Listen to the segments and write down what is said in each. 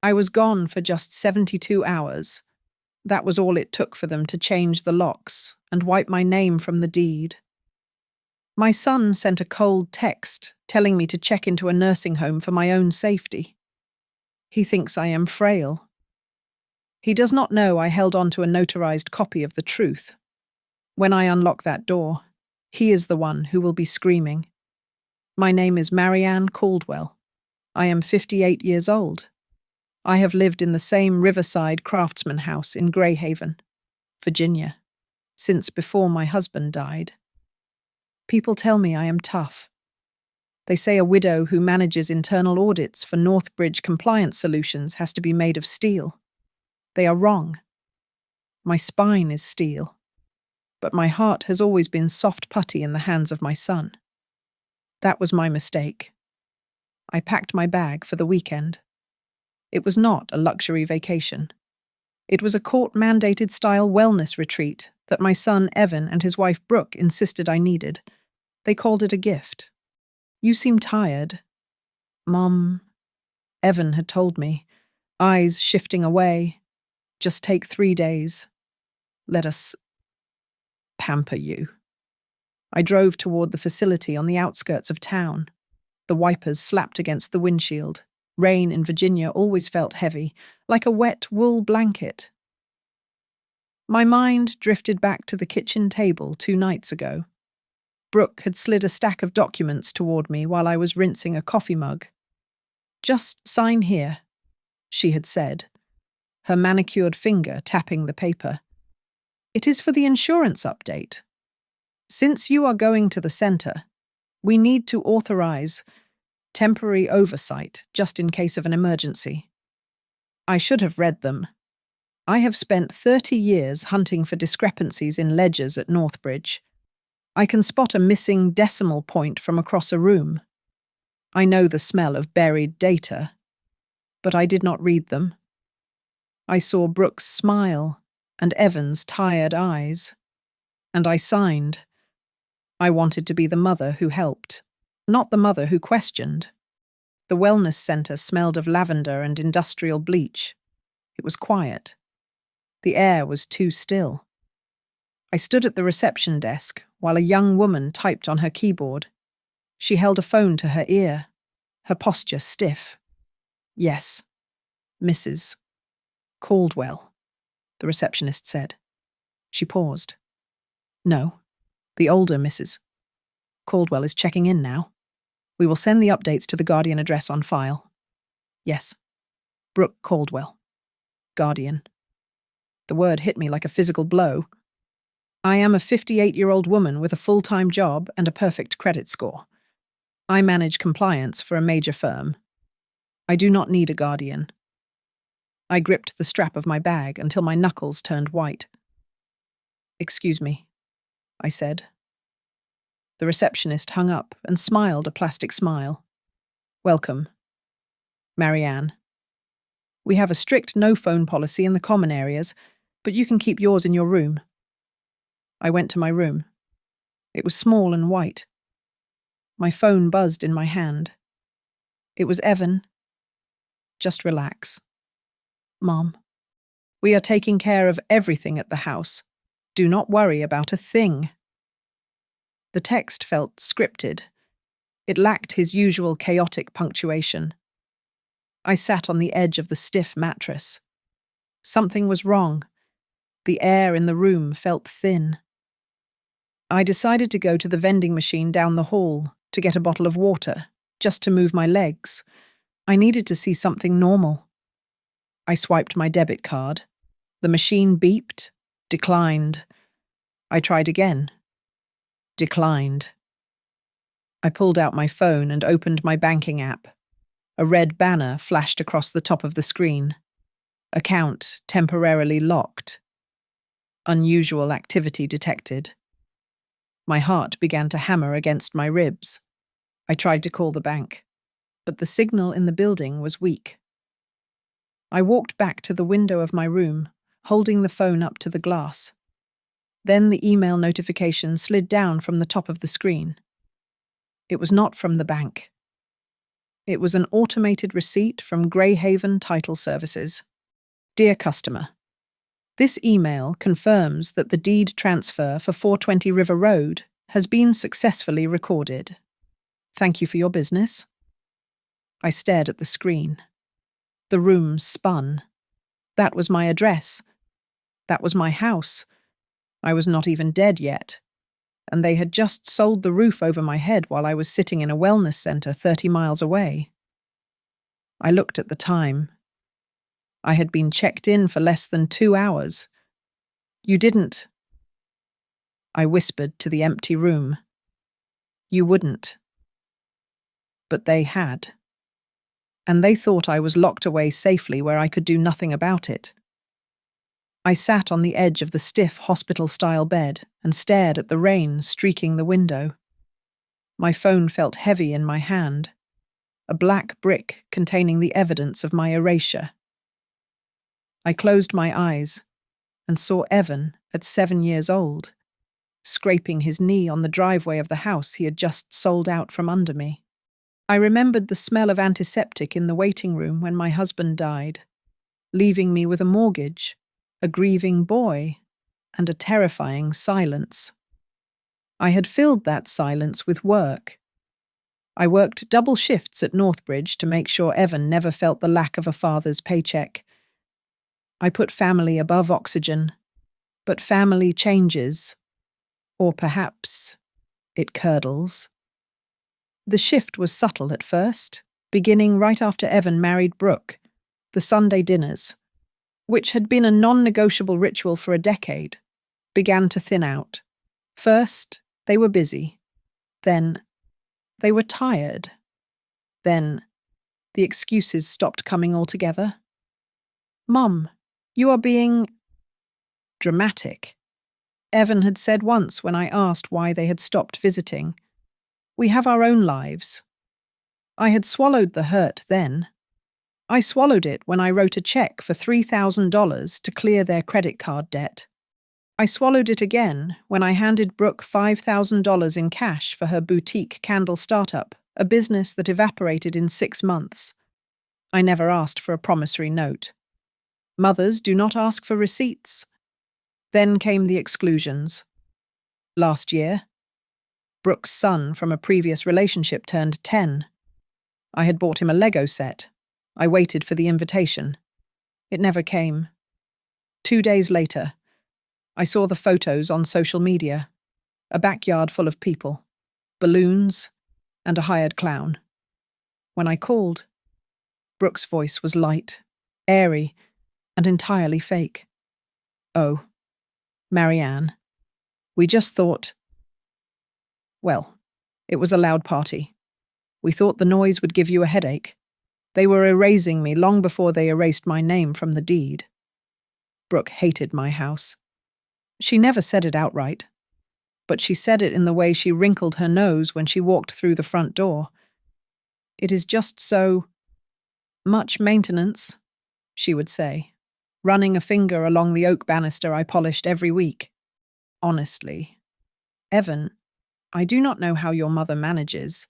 I was gone for just 72 hours. That was all it took for them to change the locks and wipe my name from the deed. My son sent a cold text telling me to check into a nursing home for my own safety. He thinks I am frail. He does not know I held on to a notarized copy of the truth. When I unlock that door, he is the one who will be screaming. My name is Marianne Caldwell. I am 58 years old. I have lived in the same Riverside Craftsman house in Greyhaven, Virginia, since before my husband died. People tell me I am tough. They say a widow who manages internal audits for Northbridge Compliance Solutions has to be made of steel. They are wrong. My spine is steel, but my heart has always been soft putty in the hands of my son. That was my mistake. I packed my bag for the weekend. It was not a luxury vacation. It was a court-mandated style wellness retreat that my son Evan and his wife Brooke insisted I needed. They called it a gift. You seem tired. Mom, Evan had told me, eyes shifting away. Just take 3 days. Let us pamper you. I drove toward the facility on the outskirts of town. The wipers slapped against the windshield. Rain in Virginia always felt heavy, like a wet wool blanket. My mind drifted back to the kitchen table 2 nights ago. Brooke had slid a stack of documents toward me while I was rinsing a coffee mug. Just sign here, she had said, her manicured finger tapping the paper. It is for the insurance update. Since you are going to the center, we need to authorize temporary oversight just in case of an emergency. I should have read them. I have spent 30 years hunting for discrepancies in ledgers at Northbridge. I can spot a missing decimal point from across a room. I know the smell of buried data, but I did not read them. I saw Brooke's smile and Evan's tired eyes, and I signed. I wanted to be the mother who helped, not the mother who questioned. The wellness center smelled of lavender and industrial bleach. It was quiet. The air was too still. I stood at the reception desk while a young woman typed on her keyboard. She held a phone to her ear, her posture stiff. Yes, Mrs. Caldwell, the receptionist said. She paused. No, the older Mrs. Caldwell is checking in now. We will send the updates to the Guardian address on file. Yes, Brooke Caldwell, Guardian. The word hit me like a physical blow. I am a 58-year-old woman with a full-time job and a perfect credit score. I manage compliance for a major firm. I do not need a guardian. I gripped the strap of my bag until my knuckles turned white. Excuse me, I said. The receptionist hung up and smiled a plastic smile. Welcome, Marianne. We have a strict no-phone policy in the common areas, but you can keep yours in your room. I went to my room. It was small and white. My phone buzzed in my hand. It was Evan. Just relax. Mom, we are taking care of everything at the house. Do not worry about a thing. The text felt scripted. It lacked his usual chaotic punctuation. I sat on the edge of the stiff mattress. Something was wrong. The air in the room felt thin. I decided to go to the vending machine down the hall to get a bottle of water, just to move my legs. I needed to see something normal. I swiped my debit card. The machine beeped, declined. I tried again. Declined. I pulled out my phone and opened my banking app. A red banner flashed across the top of the screen. Account temporarily locked. Unusual activity detected. My heart began to hammer against my ribs. I tried to call the bank, but the signal in the building was weak. I walked back to the window of my room, holding the phone up to the glass. Then the email notification slid down from the top of the screen. It was not from the bank. It was an automated receipt from Greyhaven Title Services. Dear customer, this email confirms that the deed transfer for 420 River Road has been successfully recorded. Thank you for your business. I stared at the screen. The room spun. That was my address. That was my house. I was not even dead yet, and they had just sold the roof over my head while I was sitting in a wellness center 30 miles away. I looked at the time. I had been checked in for less than 2 hours. You didn't. I whispered to the empty room. You wouldn't. But they had. And they thought I was locked away safely where I could do nothing about it. I sat on the edge of the stiff hospital-style bed and stared at the rain streaking the window. My phone felt heavy in my hand, a black brick containing the evidence of my erasure. I closed my eyes and saw Evan at 7 years old, scraping his knee on the driveway of the house he had just sold out from under me. I remembered the smell of antiseptic in the waiting room when my husband died, leaving me with a mortgage, a grieving boy, and a terrifying silence. I had filled that silence with work. I worked double shifts at Northbridge to make sure Evan never felt the lack of a father's paycheck. I put family above oxygen, but family changes, or perhaps it curdles. The shift was subtle at first, beginning right after Evan married Brooke, the Sunday dinners, which had been a non-negotiable ritual for a decade, began to thin out. First, they were busy. Then, they were tired. Then, the excuses stopped coming altogether. Mum, you are being dramatic. Evan had said once when I asked why they had stopped visiting. We have our own lives. I had swallowed the hurt then. I swallowed it when I wrote a check for $3,000 to clear their credit card debt. I swallowed it again when I handed Brooke $5,000 in cash for her boutique candle startup, a business that evaporated in 6 months. I never asked for a promissory note. Mothers do not ask for receipts. Then came the exclusions. Last year, Brooke's son from a previous relationship turned 10. I had bought him a Lego set. I waited for the invitation. It never came. 2 days later, I saw the photos on social media. A backyard full of people, balloons, and a hired clown. When I called, Brooke's voice was light, airy, and entirely fake. Oh, Marianne, we just thought... Well, it was a loud party. We thought the noise would give you a headache. They were erasing me long before they erased my name from the deed. Brooke hated my house. She never said it outright, but she said it in the way she wrinkled her nose when she walked through the front door. It is just so much maintenance, she would say, running a finger along the oak banister I polished every week. Honestly, Evan, I do not know how your mother manages.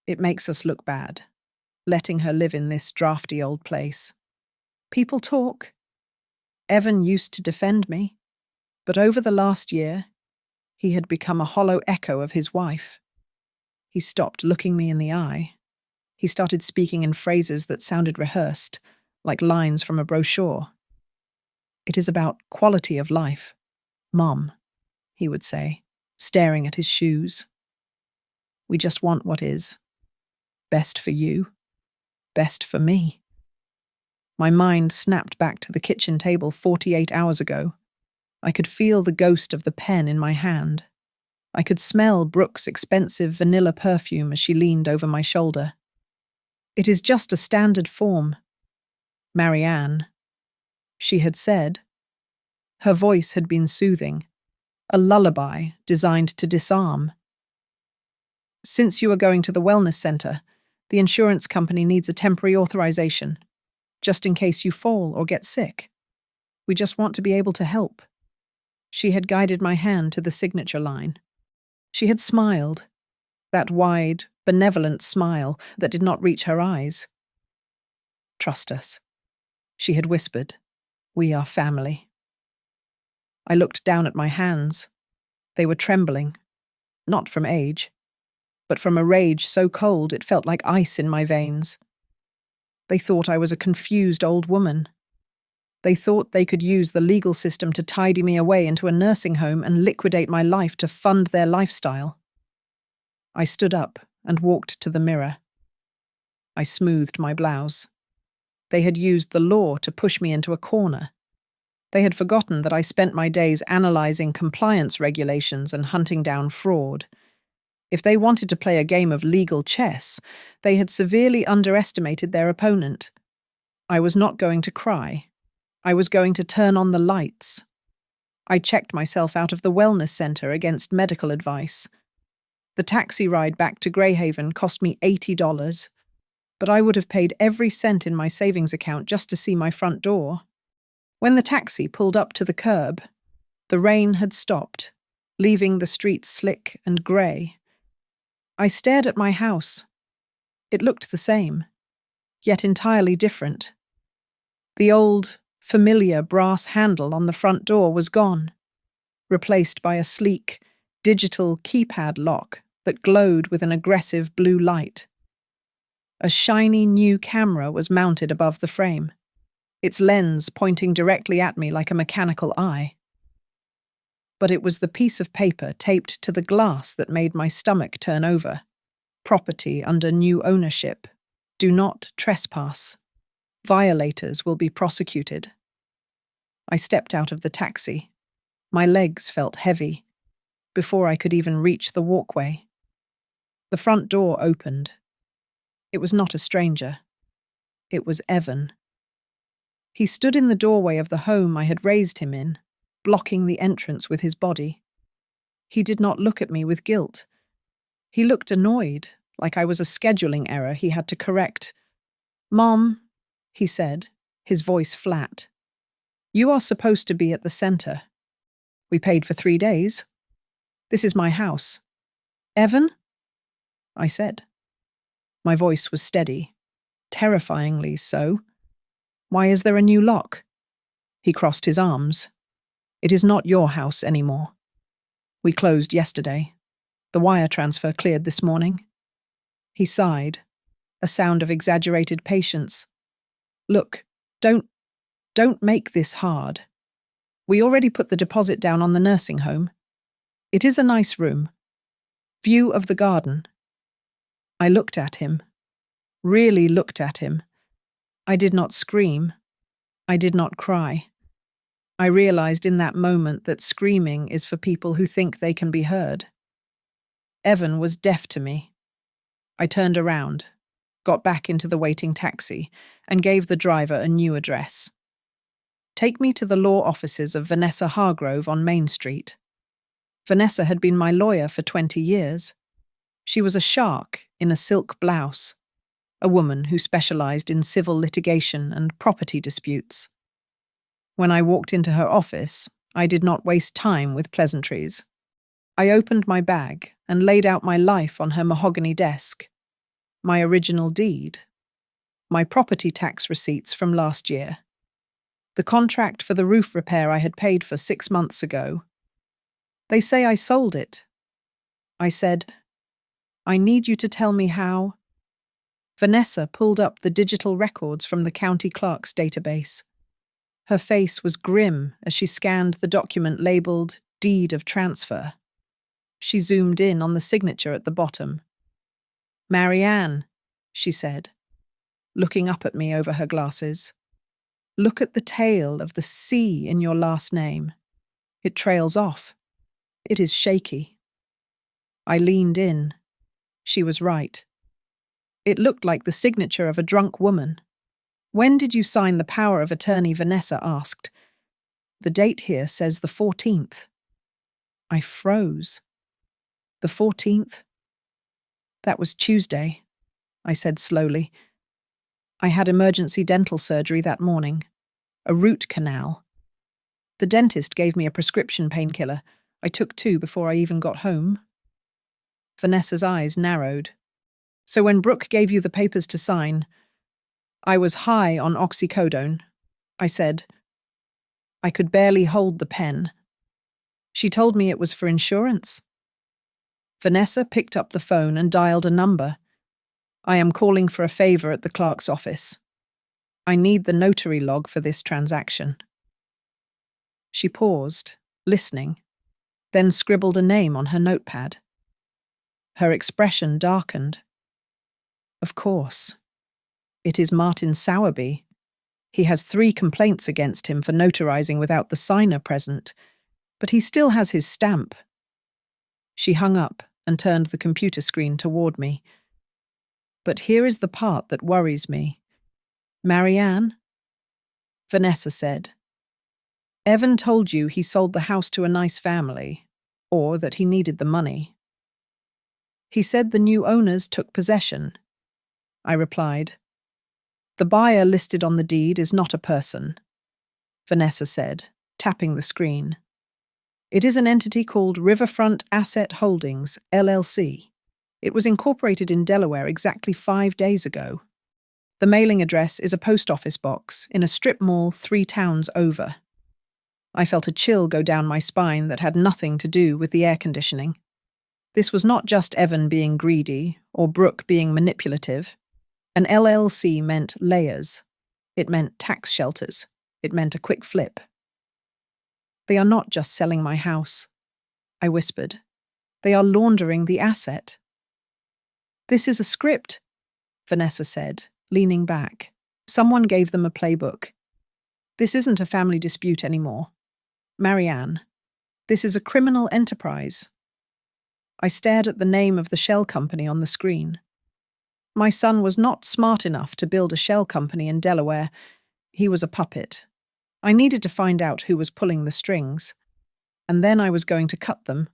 It makes us look bad, letting her live in this drafty old place. People talk. Evan used to defend me, but over the last year, he had become a hollow echo of his wife. He stopped looking me in the eye. He started speaking in phrases that sounded rehearsed, like lines from a brochure. It is about quality of life, Mom, he would say, staring at his shoes. We just want what is best for you, best for me. My mind snapped back to the kitchen table 48 hours ago. I could feel the ghost of the pen in my hand. I could smell Brooke's expensive vanilla perfume as she leaned over my shoulder. It is just a standard form. Marianne, she had said. Her voice had been soothing, a lullaby designed to disarm. Since you are going to the wellness center, the insurance company needs a temporary authorization, just in case you fall or get sick. We just want to be able to help. She had guided my hand to the signature line. She had smiled, that wide, benevolent smile that did not reach her eyes. "Trust us," she had whispered. "We are family." I looked down at my hands. They were trembling, not from age, but from a rage so cold it felt like ice in my veins. They thought I was a confused old woman. They thought they could use the legal system to tidy me away into a nursing home and liquidate my life to fund their lifestyle. I stood up and walked to the mirror. I smoothed my blouse. They had used the law to push me into a corner. They had forgotten that I spent my days analyzing compliance regulations and hunting down fraud. If they wanted to play a game of legal chess, they had severely underestimated their opponent. I was not going to cry. I was going to turn on the lights. I checked myself out of the wellness center against medical advice. The taxi ride back to Greyhaven cost me $80, but I would have paid every cent in my savings account just to see my front door. When the taxi pulled up to the curb, the rain had stopped, leaving the streets slick and grey. I stared at my house. It looked the same, yet entirely different. The old, familiar brass handle on the front door was gone, replaced by a sleek, digital keypad lock that glowed with an aggressive blue light. A shiny new camera was mounted above the frame, its lens pointing directly at me like a mechanical eye. But it was the piece of paper taped to the glass that made my stomach turn over. Property under new ownership. Do not trespass. Violators will be prosecuted. I stepped out of the taxi. My legs felt heavy. Before I could even reach the walkway, the front door opened. It was not a stranger. It was Evan. He stood in the doorway of the home I had raised him in, blocking the entrance with his body. He did not look at me with guilt. He looked annoyed, like I was a scheduling error he had to correct. "Mom," he said, his voice flat. "You are supposed to be at the center. We paid for 3 days. This is my house." "Evan?" I said. My voice was steady, terrifyingly so. "Why is there a new lock?" He crossed his arms. "It is not your house anymore. We closed yesterday. The wire transfer cleared this morning." He sighed, a sound of exaggerated patience. "Look, don't make this hard. We already put the deposit down on the nursing home. It is a nice room. View of the garden." I looked at him, really looked at him. I did not scream. I did not cry. I realized in that moment that screaming is for people who think they can be heard. Evan was deaf to me. I turned around, got back into the waiting taxi, and gave the driver a new address. "Take me to the law offices of Vanessa Hargrove on Main Street." Vanessa had been my lawyer for 20 years. She was a shark in a silk blouse, a woman who specialized in civil litigation and property disputes. When I walked into her office, I did not waste time with pleasantries. I opened my bag and laid out my life on her mahogany desk. My original deed. My property tax receipts from last year. The contract for the roof repair I had paid for 6 months ago. "They say I sold it." I said, "I need you to tell me how." Vanessa pulled up the digital records from the county clerk's database. Her face was grim as she scanned the document labeled Deed of Transfer. She zoomed in on the signature at the bottom. "Marianne," she said, looking up at me over her glasses. "Look at the tail of the C in your last name. It trails off. It is shaky." I leaned in. She was right. It looked like the signature of a drunk woman. "When did you sign the power of attorney?" Vanessa asked. "The date here says the 14th. I froze. "The 14th? That was Tuesday," I said slowly. "I had emergency dental surgery that morning. A root canal. The dentist gave me a prescription painkiller. I took 2 before I even got home." Vanessa's eyes narrowed. So when Brooke gave you the papers to sign, I was high on oxycodone. I said. I could barely hold the pen. She told me it was for insurance. Vanessa picked up the phone and dialed a number. I am calling for a favor at the clerk's office. I need the notary log for this transaction. She paused, listening, then scribbled a name on her notepad. Her expression darkened. Of course. It is Martin Sowerby. He has 3 complaints against him for notarizing without the signer present, but he still has his stamp. She hung up and turned the computer screen toward me. But here is the part that worries me. Marianne? Vanessa said. Evan told you he sold the house to a nice family, or that he needed the money. He said the new owners took possession. I replied. The buyer listed on the deed is not a person, Vanessa said, tapping the screen. It is an entity called Riverfront Asset Holdings, LLC. It was incorporated in Delaware exactly 5 days ago. The mailing address is a post office box in a strip mall 3 towns over. I felt a chill go down my spine that had nothing to do with the air conditioning. This was not just Evan being greedy or Brooke being manipulative. An LLC meant layers. It meant tax shelters. It meant a quick flip. They are not just selling my house, I whispered. They are laundering the asset. This is a script, Vanessa said, leaning back. Someone gave them a playbook. This isn't a family dispute anymore. Marianne, this is a criminal enterprise. I stared at the name of the shell company on the screen. My son was not smart enough to build a shell company in Delaware. He was a puppet. I needed to find out who was pulling the strings, and then I was going to cut them.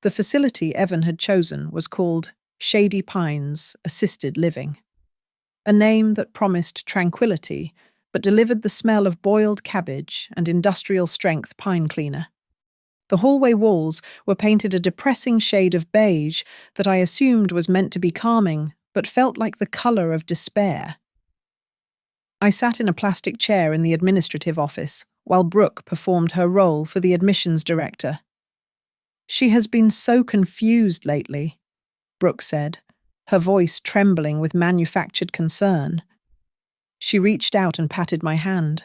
The facility Evan had chosen was called Shady Pines Assisted Living, a name that promised tranquility but delivered the smell of boiled cabbage and industrial-strength pine cleaner. The hallway walls were painted a depressing shade of beige that I assumed was meant to be calming, but felt like the color of despair. I sat in a plastic chair in the administrative office while Brooke performed her role for the admissions director. She has been so confused lately, Brooke said, her voice trembling with manufactured concern. She reached out and patted my hand,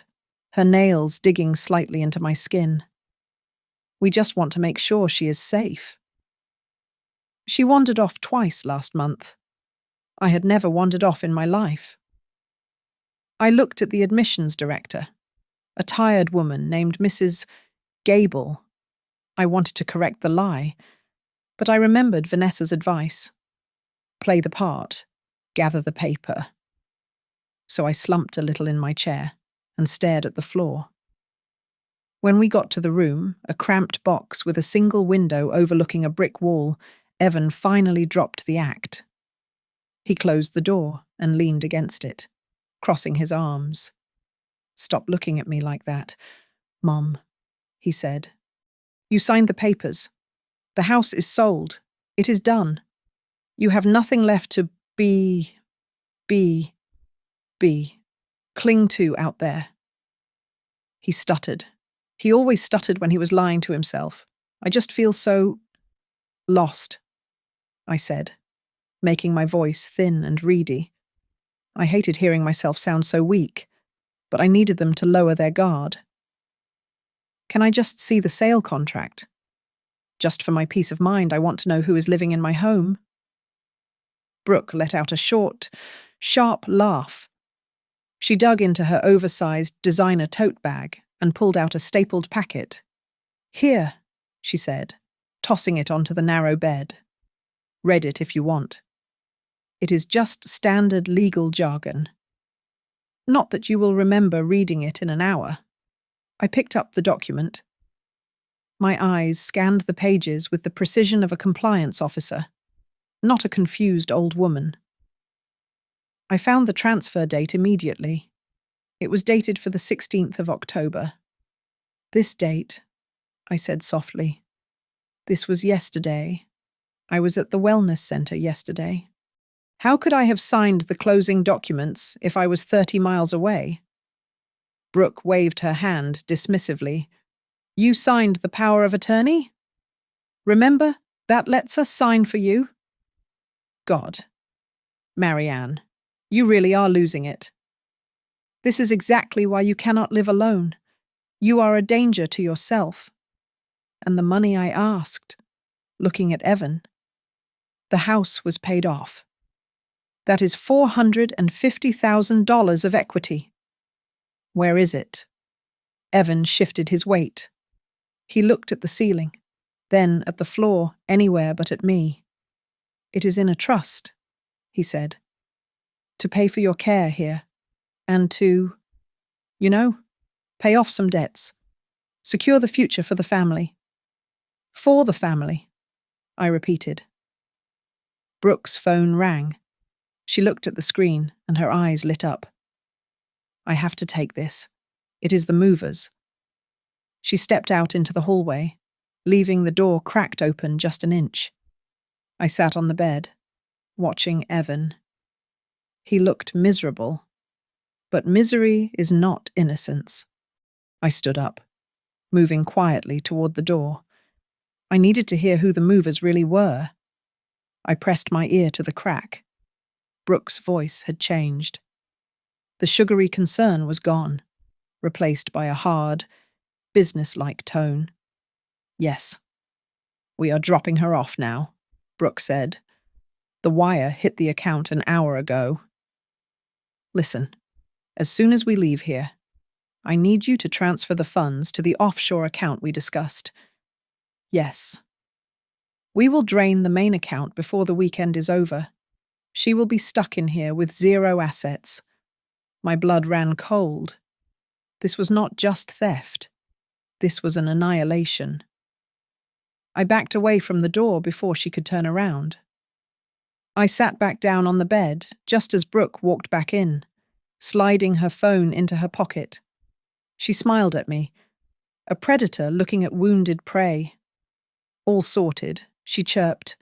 her nails digging slightly into my skin. We just want to make sure she is safe. She wandered off twice last month. I had never wandered off in my life. I looked at the admissions director, a tired woman named Mrs. Gable. I wanted to correct the lie, but I remembered Vanessa's advice. Play the part, gather the paper. So I slumped a little in my chair and stared at the floor. When we got to the room, a cramped box with a single window overlooking a brick wall, Evan finally dropped the act. He closed the door and leaned against it, crossing his arms. Stop looking at me like that, Mom, he said. You signed the papers. The house is sold. It is done. You have nothing left to cling to out there. He stuttered. He always stuttered when he was lying to himself. I just feel so lost, I said, making my voice thin and reedy. I hated hearing myself sound so weak, but I needed them to lower their guard. Can I just see the sale contract? Just for my peace of mind, I want to know who is living in my home. Brooke let out a short, sharp laugh. She dug into her oversized designer tote bag and pulled out a stapled packet. Here, she said, tossing it onto the narrow bed. Read it if you want. It is just standard legal jargon. Not that you will remember reading it in an hour. I picked up the document. My eyes scanned the pages with the precision of a compliance officer, not a confused old woman. I found the transfer date immediately. It was dated for the 16th of October. This date, I said softly. This was yesterday. I was at the wellness center yesterday. How could I have signed the closing documents if I was 30 miles away? Brooke waved her hand dismissively. You signed the power of attorney? Remember, that lets us sign for you. God. Marianne, you really are losing it. This is exactly why you cannot live alone. You are a danger to yourself. And the money I asked, looking at Evan. The house was paid off. That is $450,000 of equity. Where is it? Evan shifted his weight. He looked at the ceiling, then at the floor, anywhere but at me. It is in a trust, he said. To pay for your care here, and to, pay off some debts. Secure the future for the family. For the family, I repeated. Brooke's phone rang. She looked at the screen, and her eyes lit up. I have to take this. It is the movers. She stepped out into the hallway, leaving the door cracked open just an inch. I sat on the bed, watching Evan. He looked miserable. But misery is not innocence. I stood up, moving quietly toward the door. I needed to hear who the movers really were. I pressed my ear to the crack. Brooke's voice had changed. The sugary concern was gone, replaced by a hard, business-like tone. Yes. We are dropping her off now, Brooke said. The wire hit the account an hour ago. Listen, as soon as we leave here, I need you to transfer the funds to the offshore account we discussed. Yes. We will drain the main account before the weekend is over. She will be stuck in here with zero assets. My blood ran cold. This was not just theft. This was an annihilation. I backed away from the door before she could turn around. I sat back down on the bed just as Brooke walked back in, sliding her phone into her pocket. She smiled at me, a predator looking at wounded prey. All sorted, she chirped.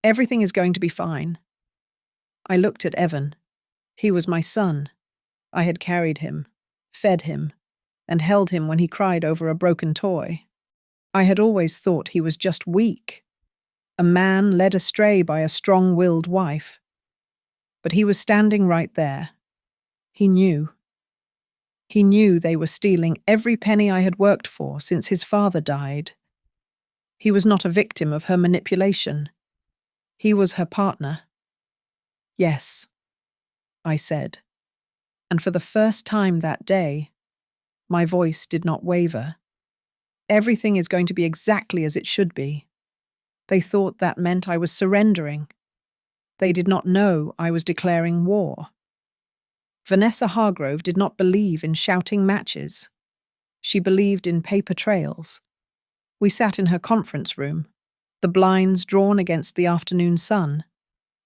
Everything is going to be fine. I looked at Evan. He was my son. I had carried him, fed him, and held him when he cried over a broken toy. I had always thought he was just weak, a man led astray by a strong-willed wife. But he was standing right there. He knew. He knew they were stealing every penny I had worked for since his father died. He was not a victim of her manipulation. He was her partner. Yes, I said. And for the first time that day, my voice did not waver. Everything is going to be exactly as it should be. They thought that meant I was surrendering. They did not know I was declaring war. Vanessa Hargrove did not believe in shouting matches. She believed in paper trails. We sat in her conference room, the blinds drawn against the afternoon sun,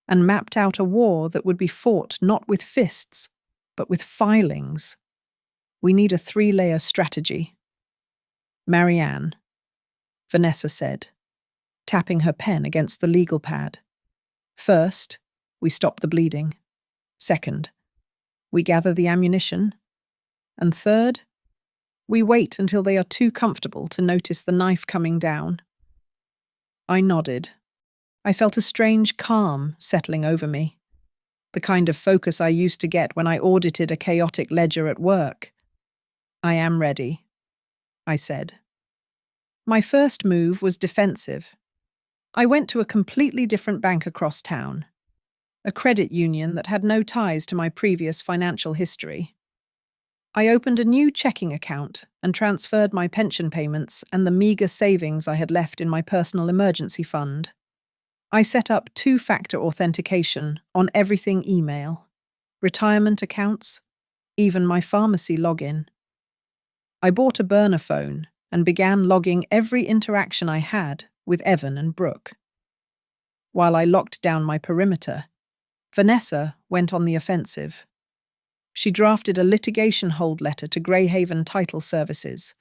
and mapped out a war that would be fought not with fists, but with filings. We need a 3-layer strategy. Marianne, Vanessa said, tapping her pen against the legal pad. First, we stop the bleeding. Second, we gather the ammunition. And third, we wait until they are too comfortable to notice the knife coming down. I nodded. I felt a strange calm settling over me, the kind of focus I used to get when I audited a chaotic ledger at work. I am ready, I said. My first move was defensive. I went to a completely different bank across town, a credit union that had no ties to my previous financial history. I opened a new checking account and transferred my pension payments and the meager savings I had left in my personal emergency fund. I set up 2-factor authentication on everything email, retirement accounts, even my pharmacy login. I bought a burner phone and began logging every interaction I had with Evan and Brooke. While I locked down my perimeter, Vanessa went on the offensive. She drafted a litigation hold letter to Greyhaven Title Services.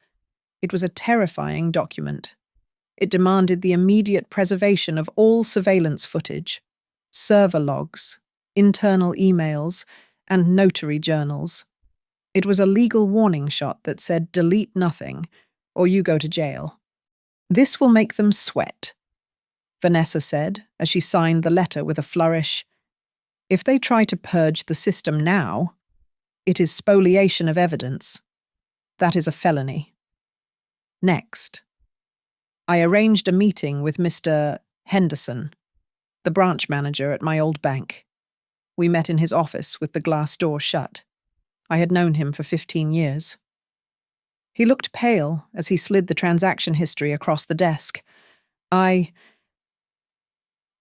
It was a terrifying document. It demanded the immediate preservation of all surveillance footage, server logs, internal emails, and notary journals. It was a legal warning shot that said delete nothing, or you go to jail. This will make them sweat, Vanessa said as she signed the letter with a flourish. If they try to purge the system now, it is spoliation of evidence. That is a felony. Next, I arranged a meeting with Mr. Henderson, the branch manager at my old bank. We met in his office with the glass door shut. I had known him for 15 years. He looked pale as he slid the transaction history across the desk. I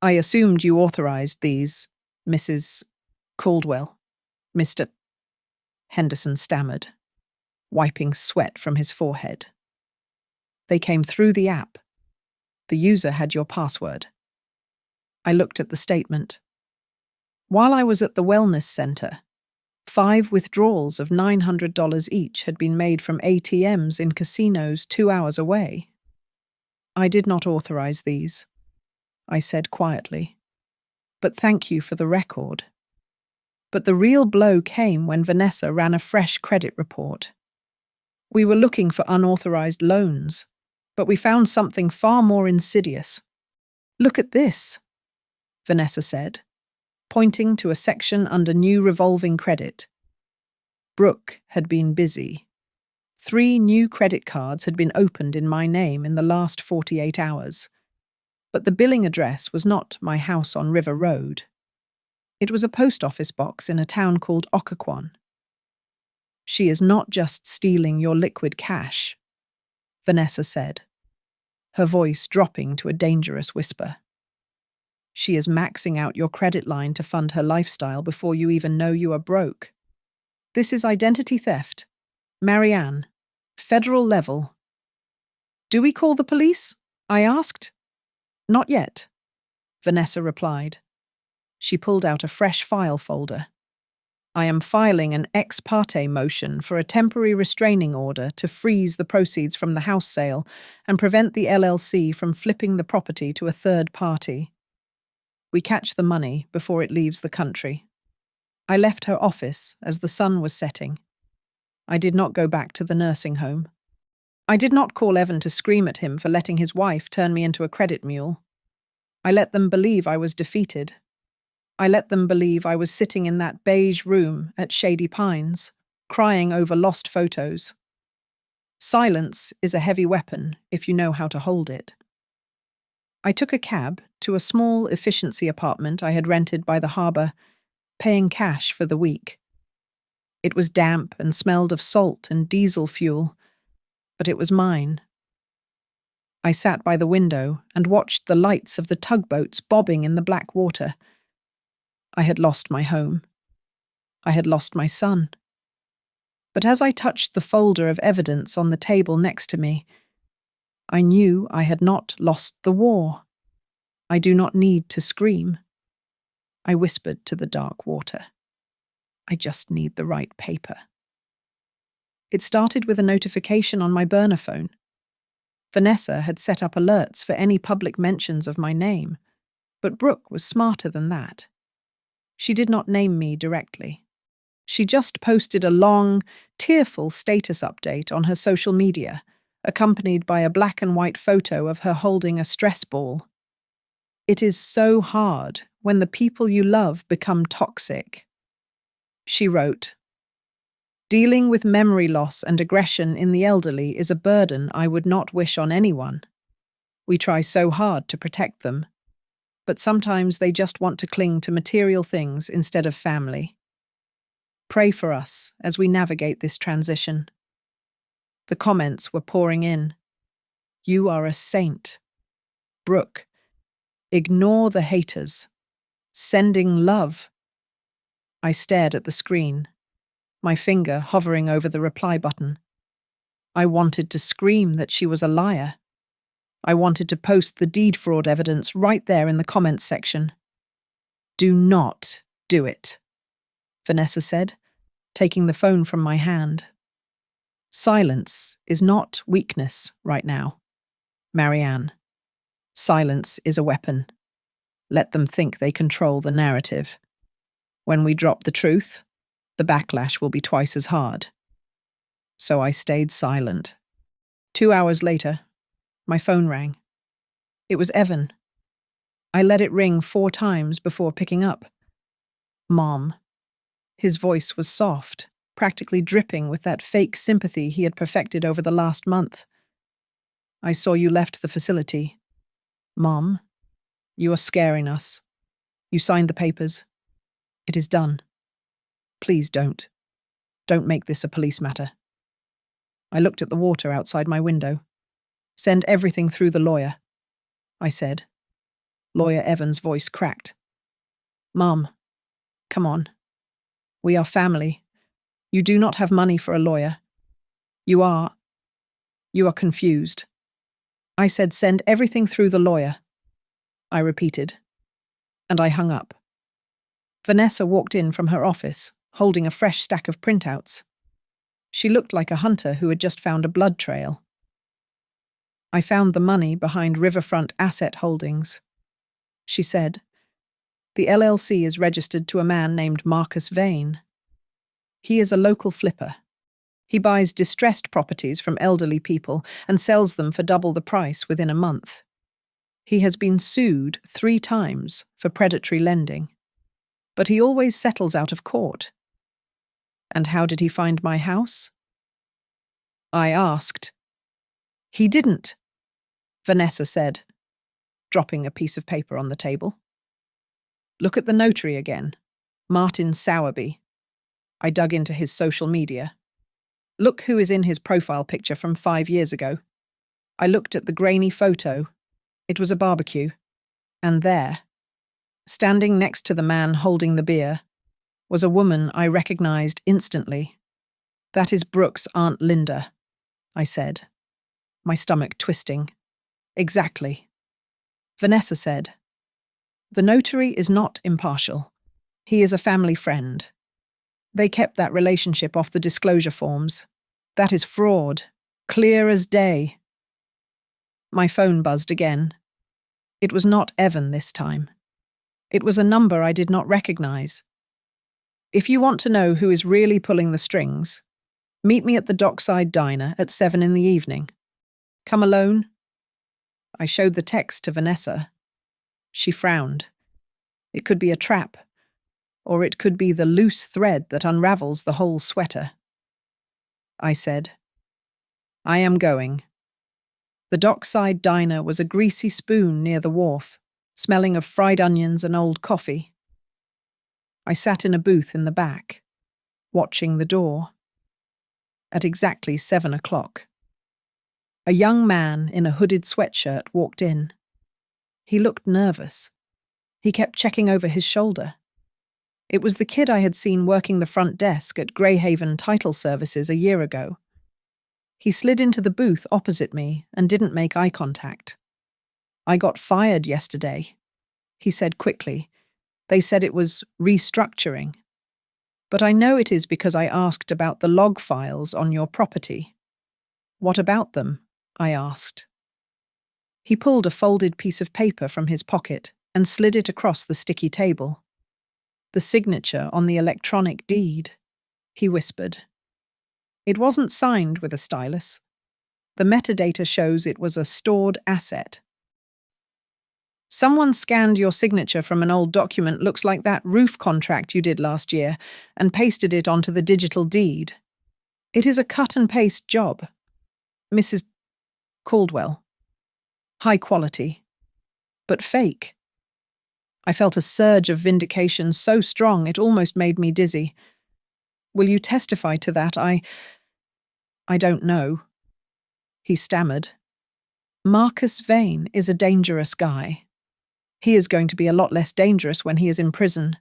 assumed you authorized these, Mrs. Caldwell. Mr. Henderson stammered, wiping sweat from his forehead. They came through the app. The user had your password. I looked at the statement. While I was at the wellness center, 5 withdrawals of $900 each had been made from ATMs in casinos 2 hours away. I did not authorize these, I said quietly. But thank you for the record. But the real blow came when Vanessa ran a fresh credit report. We were looking for unauthorized loans, but we found something far more insidious. Look at this, Vanessa said, pointing to a section under new revolving credit. Brooke had been busy. 3 new credit cards had been opened in my name in the last 48 hours. But the billing address was not my house on River Road. It was a post office box in a town called Occoquan. She is not just stealing your liquid cash, Vanessa said, her voice dropping to a dangerous whisper. She is maxing out your credit line to fund her lifestyle before you even know you are broke. This is identity theft. Marianne, federal level. Do we call the police? I asked. Not yet, Vanessa replied. She pulled out a fresh file folder. I am filing an ex parte motion for a temporary restraining order to freeze the proceeds from the house sale and prevent the LLC from flipping the property to a third party. We catch the money before it leaves the country. I left her office as the sun was setting. I did not go back to the nursing home. I did not call Evan to scream at him for letting his wife turn me into a credit mule. I let them believe I was defeated. I let them believe I was sitting in that beige room at Shady Pines, crying over lost photos. Silence is a heavy weapon if you know how to hold it. I took a cab to a small efficiency apartment I had rented by the harbour, paying cash for the week. It was damp and smelled of salt and diesel fuel, but it was mine. I sat by the window and watched the lights of the tugboats bobbing in the black water. I had lost my home. I had lost my son. But as I touched the folder of evidence on the table next to me, I knew I had not lost the war. I do not need to scream. I whispered to the dark water. I just need the right paper. It started with a notification on my burner phone. Vanessa had set up alerts for any public mentions of my name, but Brooke was smarter than that. She did not name me directly. She just posted a long, tearful status update on her social media, accompanied by a black and white photo of her holding a stress ball. It is so hard when the people you love become toxic. She wrote, dealing with memory loss and aggression in the elderly is a burden I would not wish on anyone. We try so hard to protect them, but sometimes they just want to cling to material things instead of family. Pray for us as we navigate this transition. The comments were pouring in. You are a saint. Brooke, ignore the haters. Sending love. I stared at the screen, my finger hovering over the reply button. I wanted to scream that she was a liar. I wanted to post the deed fraud evidence right there in the comments section. Do not do it, Vanessa said, taking the phone from my hand. Silence is not weakness right now, Marianne. Silence is a weapon. Let them think they control the narrative. When we drop the truth, the backlash will be twice as hard. So I stayed silent. 2 hours later, my phone rang. It was Evan. I let it ring 4 times before picking up. Mom. His voice was soft, practically dripping with that fake sympathy he had perfected over the last month. I saw you left the facility. Mom, you are scaring us. You signed the papers. It is done. Please don't. Don't make this a police matter. I looked at the water outside my window. Send everything through the lawyer, I said. Lawyer Evans' voice cracked. Mom, come on. We are family. You do not have money for a lawyer. You are confused. I said send everything through the lawyer, I repeated, and I hung up. Vanessa walked in from her office, holding a fresh stack of printouts. She looked like a hunter who had just found a blood trail. I found the money behind Riverfront Asset Holdings, she said. The LLC is registered to a man named Marcus Vane. He is a local flipper. He buys distressed properties from elderly people and sells them for double the price within a month. He has been sued 3 times for predatory lending, but he always settles out of court. And how did he find my house? I asked. He didn't, Vanessa said, dropping a piece of paper on the table. Look at the notary again, Martin Sowerby. I dug into his social media. Look who is in his profile picture from 5 years ago. I looked at the grainy photo. It was a barbecue. And there, standing next to the man holding the beer, was a woman I recognized instantly. That is Brooke's Aunt Linda, I said, my stomach twisting. Exactly. Vanessa said, the notary is not impartial. He is a family friend. They kept that relationship off the disclosure forms. That is fraud, clear as day. My phone buzzed again. It was not Evan this time. It was a number I did not recognize. If you want to know who is really pulling the strings, meet me at the Dockside Diner at 7 in the evening. Come alone? I showed the text to Vanessa. She frowned. It could be a trap, or it could be the loose thread that unravels the whole sweater. I said, I am going. The Dockside Diner was a greasy spoon near the wharf, smelling of fried onions and old coffee. I sat in a booth in the back, watching the door. At exactly 7 o'clock, a young man in a hooded sweatshirt walked in. He looked nervous. He kept checking over his shoulder. It was the kid I had seen working the front desk at Greyhaven Title Services a year ago. He slid into the booth opposite me and didn't make eye contact. I got fired yesterday, he said quickly. They said it was restructuring. But I know it is because I asked about the log files on your property. What about them? I asked. He pulled a folded piece of paper from his pocket and slid it across the sticky table. The signature on the electronic deed, he whispered. It wasn't signed with a stylus. The metadata shows it was a stored asset. Someone scanned your signature from an old document, looks like that roof contract you did last year, and pasted it onto the digital deed. It is a cut-and-paste job. Mrs. Caldwell. High quality. But fake. I felt a surge of vindication so strong it almost made me dizzy. Will you testify to that? I don't know. He stammered. Marcus Vane is a dangerous guy. He is going to be a lot less dangerous when he is in prison,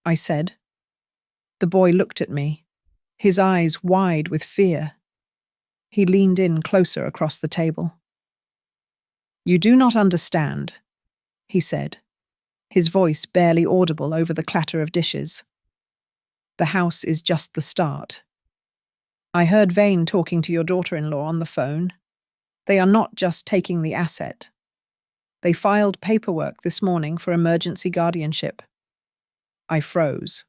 I said. The boy looked at me, his eyes wide with fear. He leaned in closer across the table. You do not understand, he said, his voice barely audible over the clatter of dishes. The house is just the start. I heard Vane talking to your daughter-in-law on the phone. They are not just taking the asset. They filed paperwork this morning for emergency guardianship. I froze.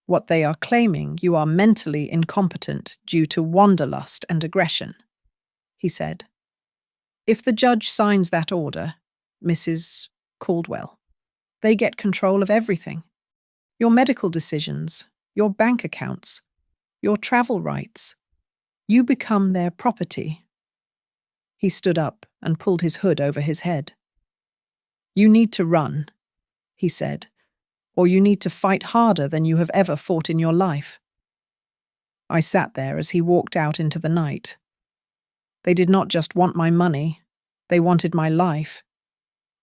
What they are claiming, you are mentally incompetent due to wanderlust and aggression, he said. If the judge signs that order, Mrs. Caldwell, they get control of everything. Your medical decisions, your bank accounts, your travel rights. You become their property. He stood up and pulled his hood over his head. You need to run, he said, or you need to fight harder than you have ever fought in your life. I sat there as he walked out into the night. They did not just want my money, they wanted my life.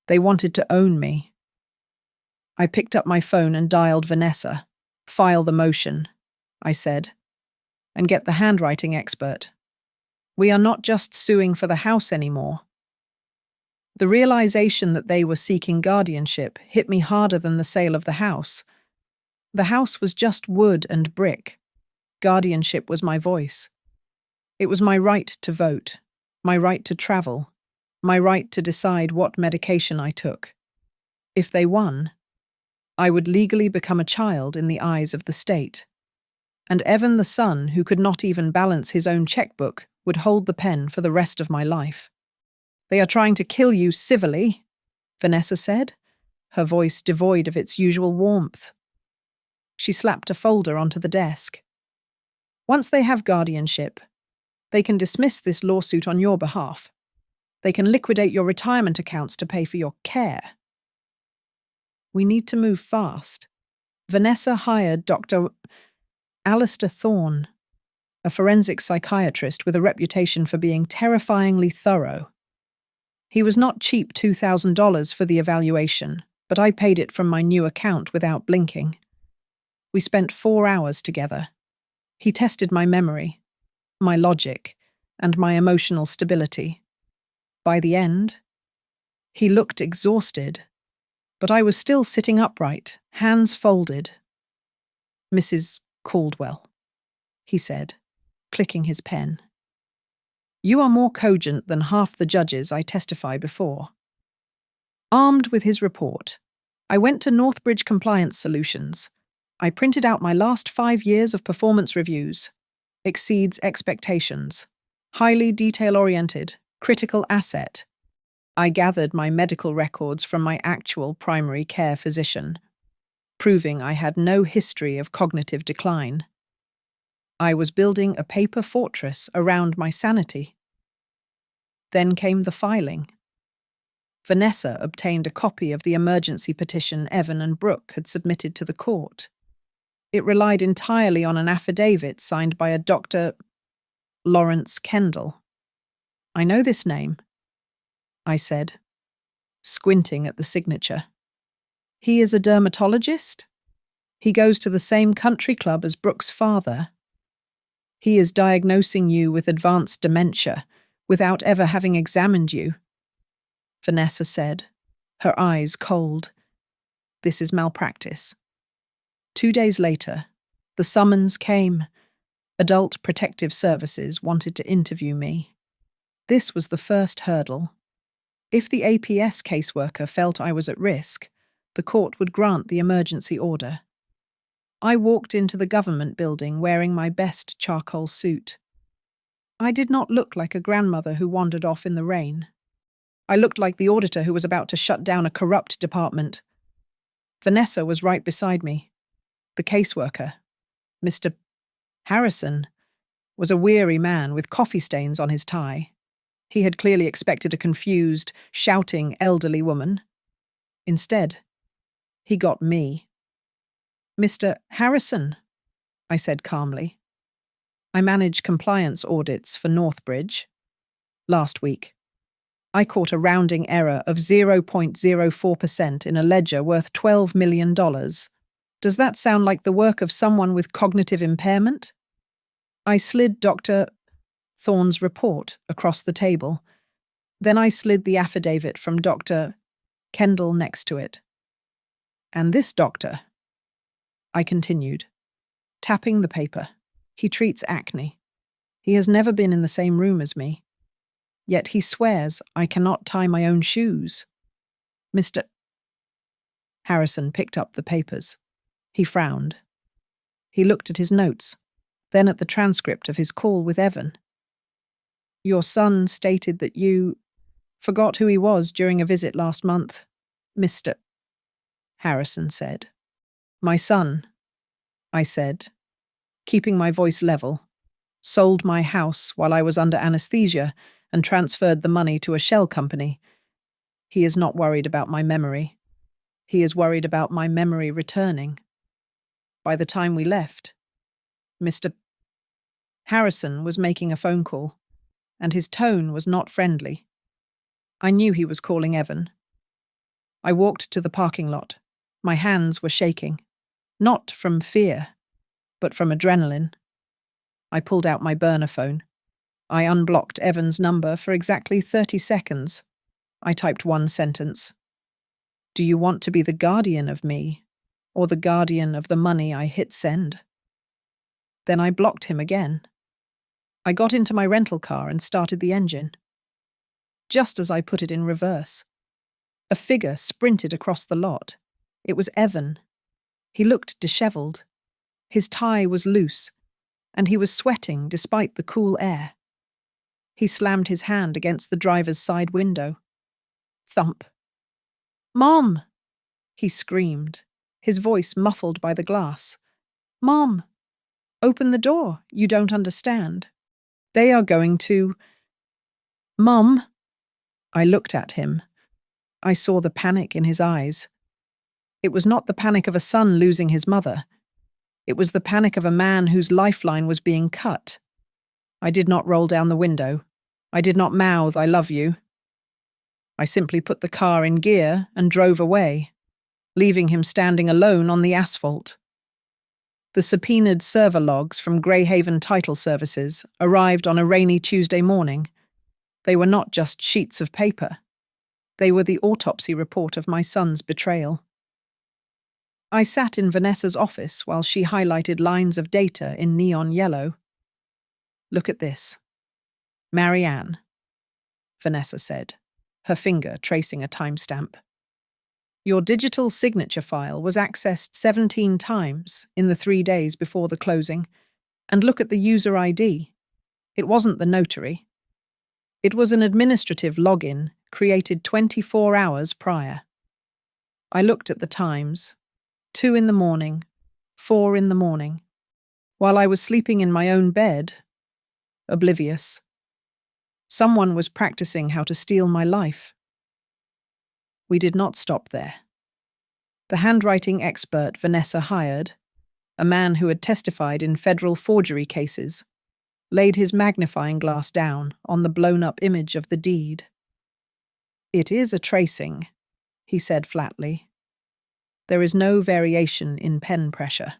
They wanted to own me. I picked up my phone and dialed Vanessa. File the motion, I said, and get the handwriting expert. We are not just suing for the house anymore. The realization that they were seeking guardianship hit me harder than the sale of the house. The house was just wood and brick. Guardianship was my voice. It was my right to vote, my right to travel, my right to decide what medication I took. If they won, I would legally become a child in the eyes of the state. And Evan, the son, who could not even balance his own checkbook, would hold the pen for the rest of my life. They are trying to kill you civilly, Vanessa said, her voice devoid of its usual warmth. She slapped a folder onto the desk. Once they have guardianship, they can dismiss this lawsuit on your behalf. They can liquidate your retirement accounts to pay for your care. We need to move fast. Vanessa hired Dr. Alistair Thorne, a forensic psychiatrist with a reputation for being terrifyingly thorough. He was not cheap $2,000 for the evaluation, but I paid it from my new account without blinking. We spent 4 hours together. He tested my memory, my logic, and my emotional stability. By the end, he looked exhausted, but I was still sitting upright, hands folded. Mrs. Caldwell, he said, clicking his pen. You are more cogent than half the judges I testified before. Armed with his report, I went to Northbridge Compliance Solutions. I printed out my last 5 years of performance reviews. Exceeds expectations. Highly detail-oriented. Critical asset. I gathered my medical records from my actual primary care physician, proving I had no history of cognitive decline. I was building a paper fortress around my sanity. Then came the filing. Vanessa obtained a copy of the emergency petition Evan and Brooke had submitted to the court. It relied entirely on an affidavit signed by a Dr. Lawrence Kendall. I know this name, I said, squinting at the signature. He is a dermatologist? He goes to the same country club as Brooke's father. He is diagnosing you with advanced dementia without ever having examined you, Vanessa said, her eyes cold. This is malpractice. 2 days later, the summons came. Adult Protective Services wanted to interview me. This was the first hurdle. If the APS caseworker felt I was at risk, the court would grant the emergency order. I walked into the government building wearing my best charcoal suit. I did not look like a grandmother who wandered off in the rain. I looked like the auditor who was about to shut down a corrupt department. Vanessa was right beside me. The caseworker, Mr. Harrison, was a weary man with coffee stains on his tie. He had clearly expected a confused, shouting elderly woman. Instead, he got me. Mr. Harrison, I said calmly. I manage compliance audits for Northbridge. Last week, I caught a rounding error of 0.04% in a ledger worth $12 million. Does that sound like the work of someone with cognitive impairment? I slid Dr. Thorne's report across the table. Then I slid the affidavit from Dr. Kendall next to it. And this doctor, I continued, tapping the paper. He treats acne. He has never been in the same room as me. Yet he swears I cannot tie my own shoes. Mr. Harrison picked up the papers. He frowned. He looked at his notes, then at the transcript of his call with Evan. Your son stated that you forgot who he was during a visit last month, Mr. Harrison said. My son, I said, keeping my voice level, sold my house while I was under anesthesia and transferred the money to a shell company. He is not worried about my memory. He is worried about my memory returning. By the time we left, Mr. Harrison was making a phone call, and his tone was not friendly. I knew he was calling Evan. I walked to the parking lot. My hands were shaking, not from fear, but from adrenaline. I pulled out my burner phone. I unblocked Evan's number for exactly 30 seconds. I typed one sentence. Do you want to be the guardian of me, or the guardian of the money I hit send? Then I blocked him again. I got into my rental car and started the engine. Just as I put it in reverse, a figure sprinted across the lot. It was Evan. He looked disheveled. His tie was loose, and he was sweating despite the cool air. He slammed his hand against the driver's side window. Thump. Mom! He screamed, his voice muffled by the glass. Mom! Open the door. You don't understand. They are going to... Mom! I looked at him. I saw the panic in his eyes. It was not the panic of a son losing his mother. It was the panic of a man whose lifeline was being cut. I did not roll down the window. I did not mouth, I love you. I simply put the car in gear and drove away, leaving him standing alone on the asphalt. The subpoenaed server logs from Greyhaven Title Services arrived on a rainy Tuesday morning. They were not just sheets of paper. They were the autopsy report of my son's betrayal. I sat in Vanessa's office while she highlighted lines of data in neon yellow. Look at this. Marianne, Vanessa said, her finger tracing a timestamp. Your digital signature file was accessed 17 times in the 3 days before the closing, and look at the user ID. It wasn't the notary. It was an administrative login created 24 hours prior. I looked at the times. 2 in the morning, 4 in the morning, while I was sleeping in my own bed, oblivious. Someone was practicing how to steal my life. We did not stop there. The handwriting expert Vanessa hired, a man who had testified in federal forgery cases, laid his magnifying glass down on the blown-up image of the deed. It is a tracing, he said flatly. There is no variation in pen pressure.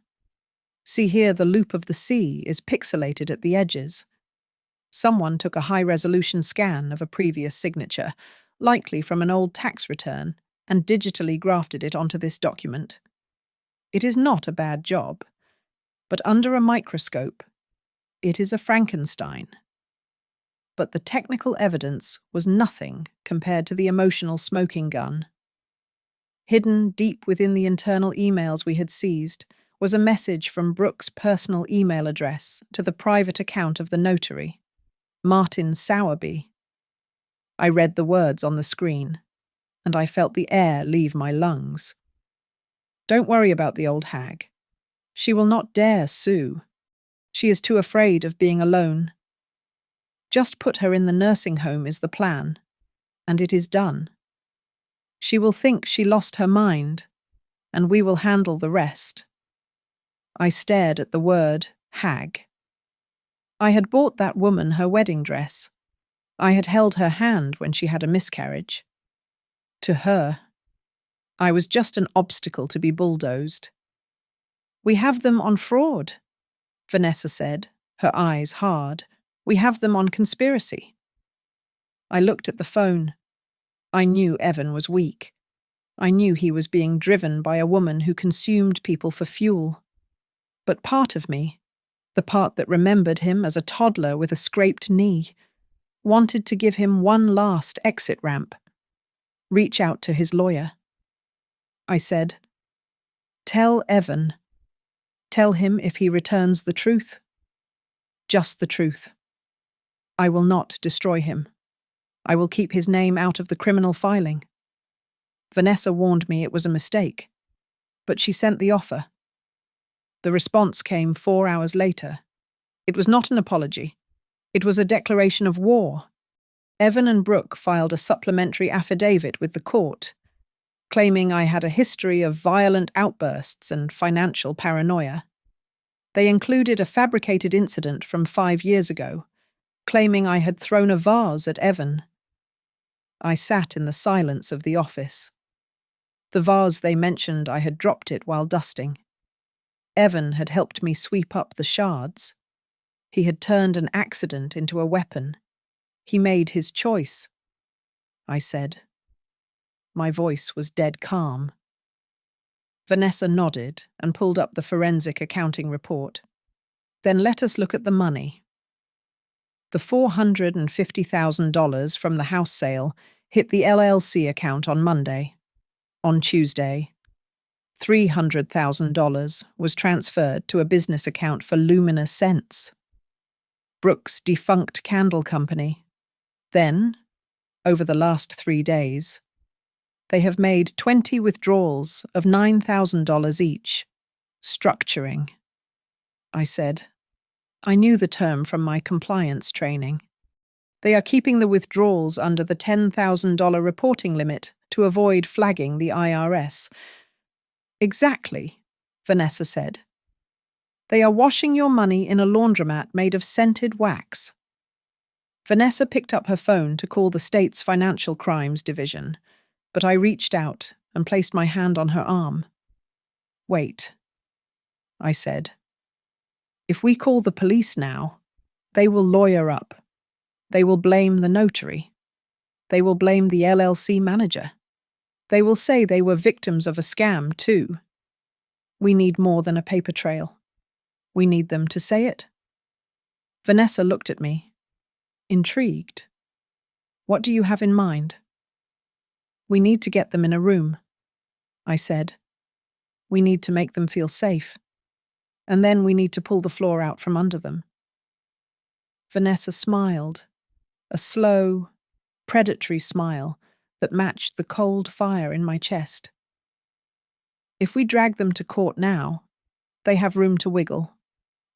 See here, the loop of the C is pixelated at the edges. Someone took a high-resolution scan of a previous signature, likely from an old tax return, and digitally grafted it onto this document. It is not a bad job, but under a microscope, it is a Frankenstein. But the technical evidence was nothing compared to the emotional smoking gun. Hidden deep within the internal emails we had seized was a message from Brooke's personal email address to the private account of the notary, Martin Sowerby. I read the words on the screen, and I felt the air leave my lungs. Don't worry about the old hag. She will not dare sue. She is too afraid of being alone. Just put her in the nursing home is the plan, and it is done. She will think she lost her mind, and we will handle the rest. I stared at the word hag. I had bought that woman her wedding dress. I had held her hand when she had a miscarriage. To her, I was just an obstacle to be bulldozed. We have them on fraud, Vanessa said, her eyes hard. We have them on conspiracy. I looked at the phone. I knew Evan was weak. I knew he was being driven by a woman who consumed people for fuel. But part of me, the part that remembered him as a toddler with a scraped knee, wanted to give him one last exit ramp. Reach out to his lawyer. I said, "Tell Evan Tell him if he returns the truth, just the truth. I will not destroy him. I will keep his name out of the criminal filing. Vanessa warned me it was a mistake, but she sent the offer. The response came 4 hours later. It was not an apology. It was a declaration of war. Evan and Brooke filed a supplementary affidavit with the court, claiming I had a history of violent outbursts and financial paranoia. They included a fabricated incident from 5 years ago, claiming I had thrown a vase at Evan. I sat in the silence of the office. The vase they mentioned, I had dropped it while dusting. Evan had helped me sweep up the shards. He had turned an accident into a weapon. He made his choice, I said. My voice was dead calm. Vanessa nodded and pulled up the forensic accounting report. Then let us look at the money. The $450,000 from the house sale hit the LLC account on Monday. On Tuesday, $300,000 was transferred to a business account for Luminous Scents, Brooke's defunct candle company. Then, over the last 3 days, they have made 20 withdrawals of $9,000 each. Structuring, I said. I knew the term from my compliance training. They are keeping the withdrawals under the $10,000 reporting limit to avoid flagging the IRS. Exactly, Vanessa said. They are washing your money in a laundromat made of scented wax. Vanessa picked up her phone to call the state's Financial Crimes Division, but I reached out and placed my hand on her arm. Wait, I said. If we call the police now, they will lawyer up. They will blame the notary. They will blame the LLC manager. They will say they were victims of a scam, too. We need more than a paper trail. We need them to say it. Vanessa looked at me, intrigued. What do you have in mind? We need to get them in a room, I said. We need to make them feel safe. And then we need to pull the floor out from under them. Vanessa smiled, a slow, predatory smile that matched the cold fire in my chest. If we drag them to court now, they have room to wiggle,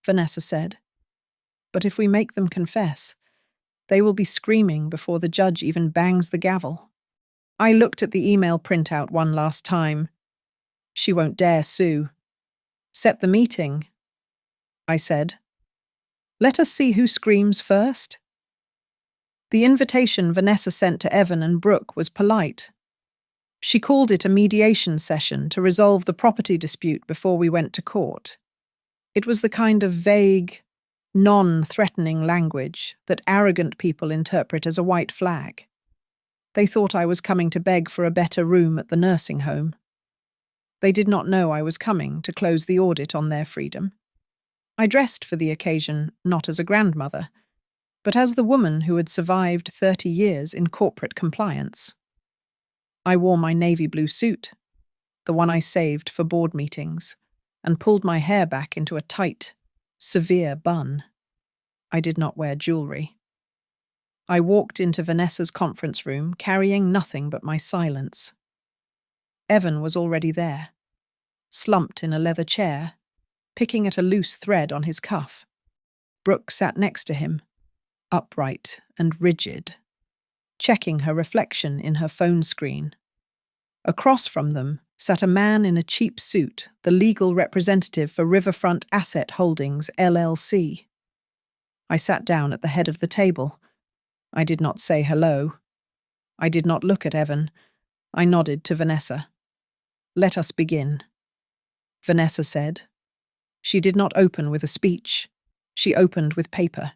Vanessa said. But if we make them confess, they will be screaming before the judge even bangs the gavel. I looked at the email printout one last time. She won't dare sue. Set the meeting, I said. Let us see who screams first. The invitation Vanessa sent to Evan and Brooke was polite. She called it a mediation session to resolve the property dispute before we went to court. It was the kind of vague, non-threatening language that arrogant people interpret as a white flag. They thought I was coming to beg for a better room at the nursing home. They did not know I was coming to close the audit on their freedom. I dressed for the occasion not as a grandmother, but as the woman who had survived 30 years in corporate compliance. I wore my navy blue suit, the one I saved for board meetings, and pulled my hair back into a tight, severe bun. I did not wear jewelry. I walked into Vanessa's conference room carrying nothing but my silence. Evan was already there, slumped in a leather chair, picking at a loose thread on his cuff. Brooke sat next to him, upright and rigid, checking her reflection in her phone screen. Across from them sat a man in a cheap suit, the legal representative for Riverfront Asset Holdings, LLC. I sat down at the head of the table. I did not say hello. I did not look at Evan. I nodded to Vanessa. Let us begin, Vanessa said. She did not open with a speech. She opened with paper.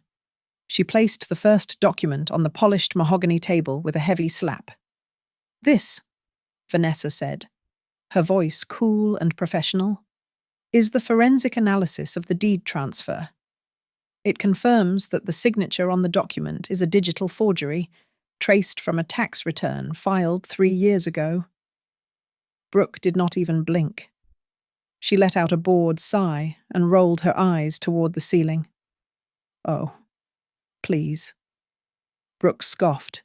She placed the first document on the polished mahogany table with a heavy slap. This, Vanessa said, her voice cool and professional, is the forensic analysis of the deed transfer. It confirms that the signature on the document is a digital forgery, traced from a tax return filed 3 years ago. Brooke did not even blink. She let out a bored sigh and rolled her eyes toward the ceiling. "Oh, please." Brooke scoffed.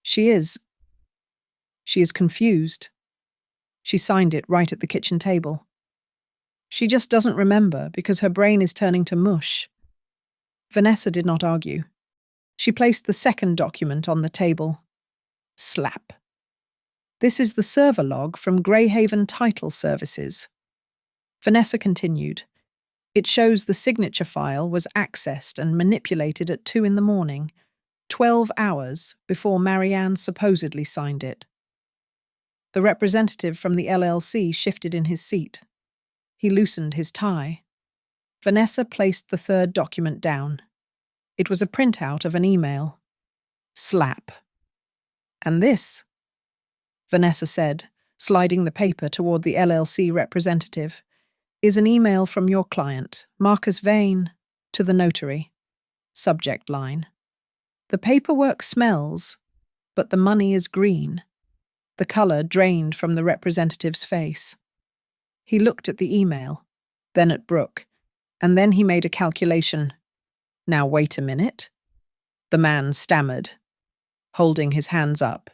She is confused. She signed it right at the kitchen table. She just doesn't remember because her brain is turning to mush. Vanessa did not argue. She placed the second document on the table. Slap. "This is the server log from Greyhaven Title Services." Vanessa continued. "It shows the signature file was accessed and manipulated at 2 in the morning, 12 hours before Marianne supposedly signed it." The representative from the LLC shifted in his seat. He loosened his tie. Vanessa placed the third document down. It was a printout of an email. Slap. "And this," Vanessa said, sliding the paper toward the LLC representative, "is an email from your client, Marcus Vane, to the notary. Subject line. The paperwork smells, but the money is green." The color drained from the representative's face. He looked at the email, then at Brooke, and then he made a calculation. "Now wait a minute." The man stammered, holding his hands up.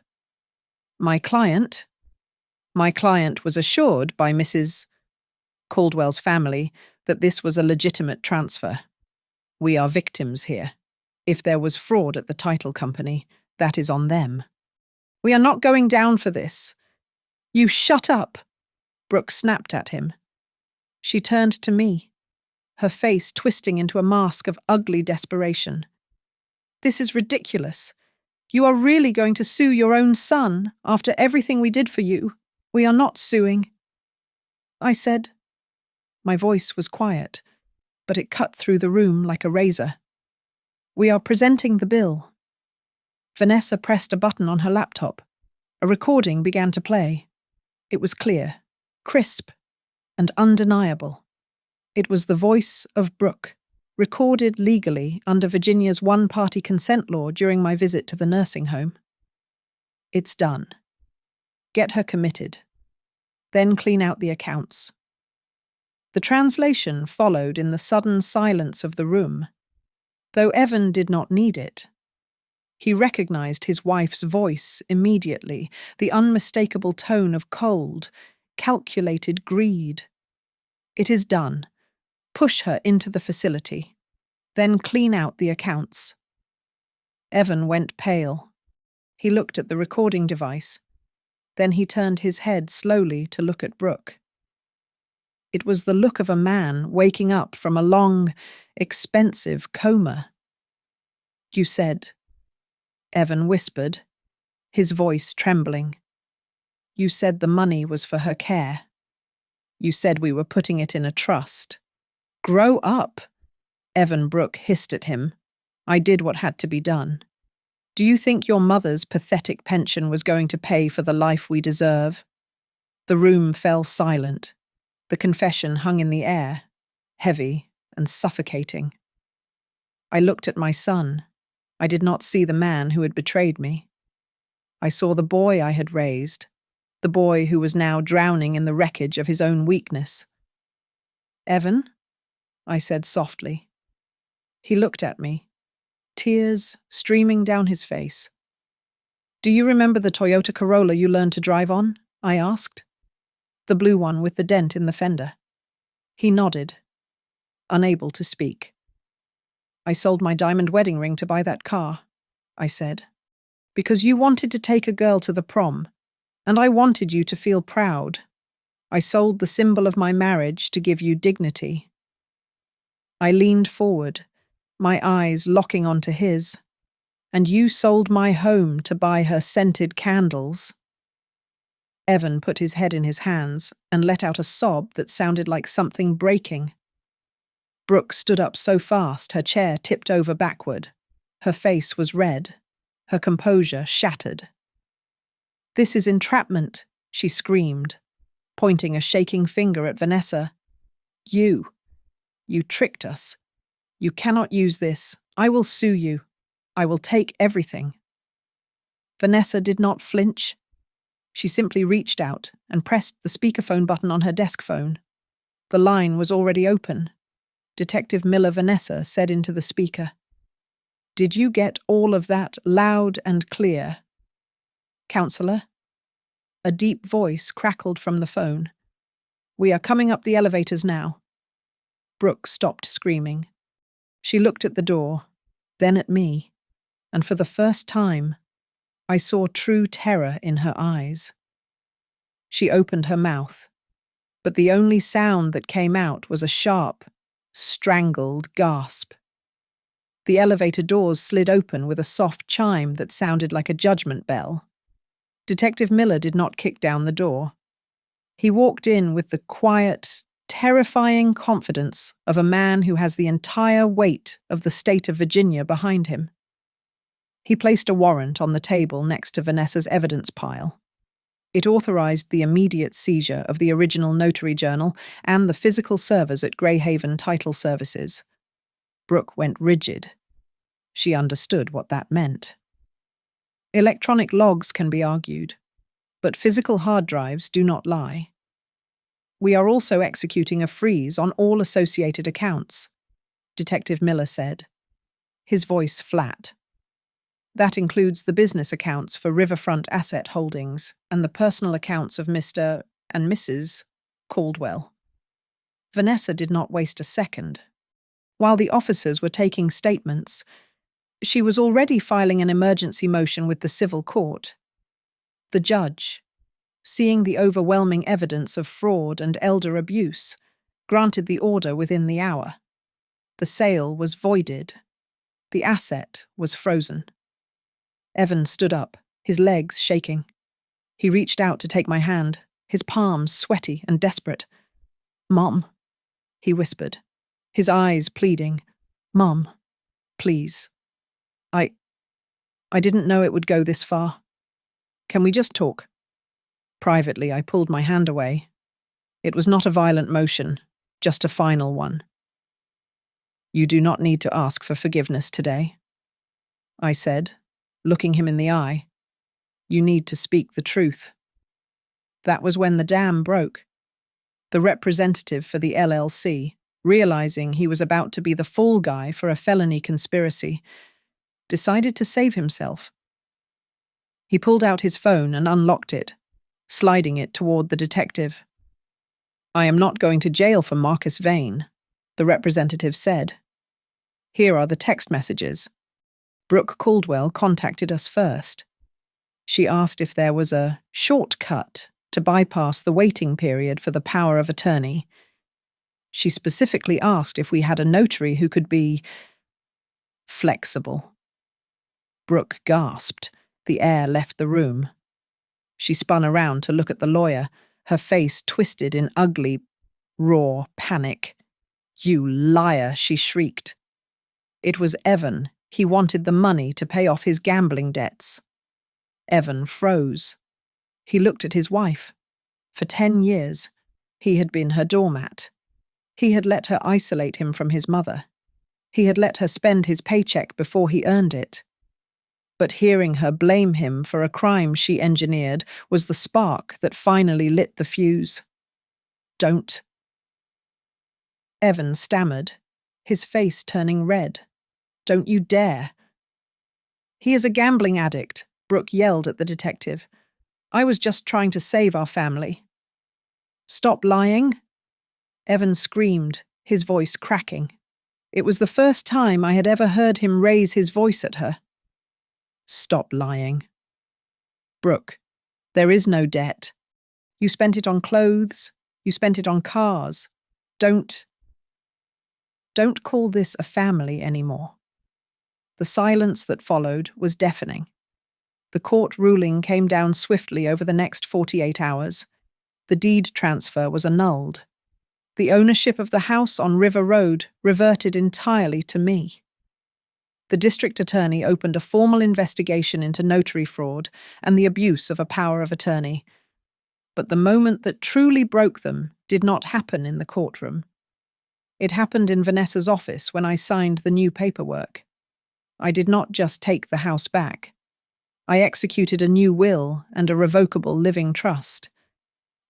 My client was assured by Mrs. Caldwell's family that this was a legitimate transfer. We are victims here. If there was fraud at the title company, that is on them. We are not going down for this." "You shut up," Brooke snapped at him. She turned to me, her face twisting into a mask of ugly desperation. "This is ridiculous. You are really going to sue your own son after everything we did for you?" "We are not suing," I said. My voice was quiet, but it cut through the room like a razor. "We are presenting the bill." Vanessa pressed a button on her laptop. A recording began to play. It was clear, crisp, and undeniable. It was the voice of Brooke, recorded legally under Virginia's one-party consent law during my visit to the nursing home. "It's done. Get her committed. Then clean out the accounts." The translation followed in the sudden silence of the room, though Evan did not need it. He recognized his wife's voice immediately, the unmistakable tone of cold, calculated greed. "It is done. Push her into the facility. Then clean out the accounts." Evan went pale. He looked at the recording device. Then he turned his head slowly to look at Brooke. It was the look of a man waking up from a long, expensive coma. "You said," Evan whispered, his voice trembling. "You said the money was for her care. You said we were putting it in a trust." "Grow up," Evan Brooke hissed at him. "I did what had to be done. Do you think your mother's pathetic pension was going to pay for the life we deserve?" The room fell silent. The confession hung in the air, heavy and suffocating. I looked at my son. I did not see the man who had betrayed me. I saw the boy I had raised, the boy who was now drowning in the wreckage of his own weakness. "Evan?" I said softly. He looked at me, tears streaming down his face. "Do you remember the Toyota Corolla you learned to drive on?" I asked. "The blue one with the dent in the fender." He nodded, unable to speak. "I sold my diamond wedding ring to buy that car," I said, "because you wanted to take a girl to the prom, and I wanted you to feel proud. I sold the symbol of my marriage to give you dignity." I leaned forward, my eyes locking onto his. "And you sold my home to buy her scented candles." Evan put his head in his hands and let out a sob that sounded like something breaking. Brooke stood up so fast her chair tipped over backward. Her face was red, her composure shattered. "This is entrapment," she screamed, pointing a shaking finger at Vanessa. You tricked us. You cannot use this. I will sue you. I will take everything." Vanessa did not flinch. She simply reached out and pressed the speakerphone button on her desk phone. The line was already open. Detective Miller Vanessa said into the speaker, "Did you get all of that loud and clear?" "Counselor?" A deep voice crackled from the phone. "We are coming up the elevators now." Brooke stopped screaming. She looked at the door, then at me, and for the first time, I saw true terror in her eyes. She opened her mouth, but the only sound that came out was a sharp, strangled gasp. The elevator doors slid open with a soft chime that sounded like a judgment bell. Detective Miller did not kick down the door. He walked in with the quiet, terrifying confidence of a man who has the entire weight of the state of Virginia behind him. He placed a warrant on the table next to Vanessa's evidence pile. It authorized the immediate seizure of the original notary journal and the physical servers at Greyhaven Title Services. Brooke went rigid. She understood what that meant. Electronic logs can be argued, but physical hard drives do not lie. "We are also executing a freeze on all associated accounts," Detective Miller said, his voice flat. "That includes the business accounts for Riverfront Asset Holdings and the personal accounts of Mr. and Mrs. Caldwell." Vanessa did not waste a second. While the officers were taking statements, she was already filing an emergency motion with the civil court. The judge, seeing the overwhelming evidence of fraud and elder abuse, granted the order within the hour. The sale was voided. The asset was frozen. Evan stood up, his legs shaking. He reached out to take my hand, his palms sweaty and desperate. "Mom," he whispered, his eyes pleading. "Mom, please. I didn't know it would go this far. Can we just talk?" Privately, I pulled my hand away. It was not a violent motion, just a final one. "You do not need to ask for forgiveness today," I said, looking him in the eye. "You need to speak the truth." That was when the dam broke. The representative for the LLC, realizing he was about to be the fall guy for a felony conspiracy, decided to save himself. He pulled out his phone and unlocked it, sliding it toward the detective. "I am not going to jail for Marcus Vane," the representative said. "Here are the text messages. Brooke Caldwell contacted us first. She asked if there was a shortcut to bypass the waiting period for the power of attorney. She specifically asked if we had a notary who could be flexible." Brooke gasped. The air left the room. She spun around to look at the lawyer, her face twisted in ugly, raw panic. "You liar," she shrieked. It was Evan. He wanted the money to pay off his gambling debts. Evan froze. He looked at his wife. For 10 years, he had been her doormat. He had let her isolate him from his mother. He had let her spend his paycheck before he earned it. But hearing her blame him for a crime she engineered was the spark that finally lit the fuse. "Don't." Evan stammered, his face turning red. "Don't you dare." "He is a gambling addict," Brooke yelled at the detective. "I was just trying to save our family." "Stop lying," Evan screamed, his voice cracking. It was the first time I had ever heard him raise his voice at her. "Stop lying." "Brooke, there is no debt. You spent it on clothes. You spent it on cars. Don't call this a family anymore." The silence that followed was deafening. The court ruling came down swiftly over the next 48 hours. The deed transfer was annulled. The ownership of the house on River Road reverted entirely to me. The district attorney opened a formal investigation into notary fraud and the abuse of a power of attorney. But the moment that truly broke them did not happen in the courtroom. It happened in Vanessa's office when I signed the new paperwork. I did not just take the house back. I executed a new will and a revocable living trust.